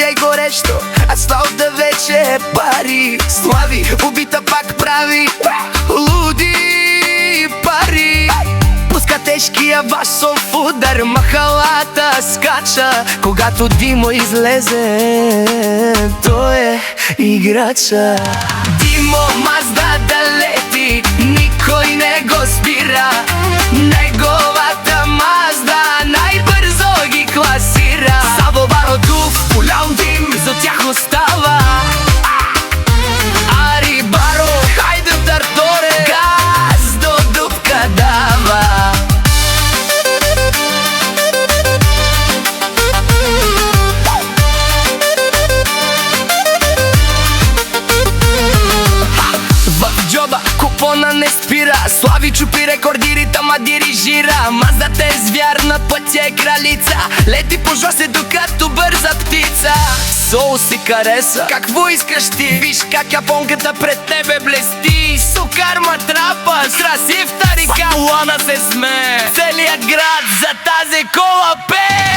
е горещо, асфалта вече е пари. Слави, убита пак прави луди пари. Пуска тежкия басов удар, махалата скача. Когато Димо излезе, той е играча. Димо Мазда да лети, никой не го спира. Неговата Мазда най-бързо ги класира. Саво Бародов, голям дим за тях остава. Ари Баро, хайде Тарторе, газ до дупка дава. В джоба купона не спира, Слави чупи рекорди, ритъма дирижира. Маздата е звяр, на пътя е кралица, лети по жосе докато бърза птица. Сол си хареса, какво искаш ти? Виж как японката пред тебе блести. Сукар матрапа, с красив тарика, Лана се сме. Целият град за тази кола пее.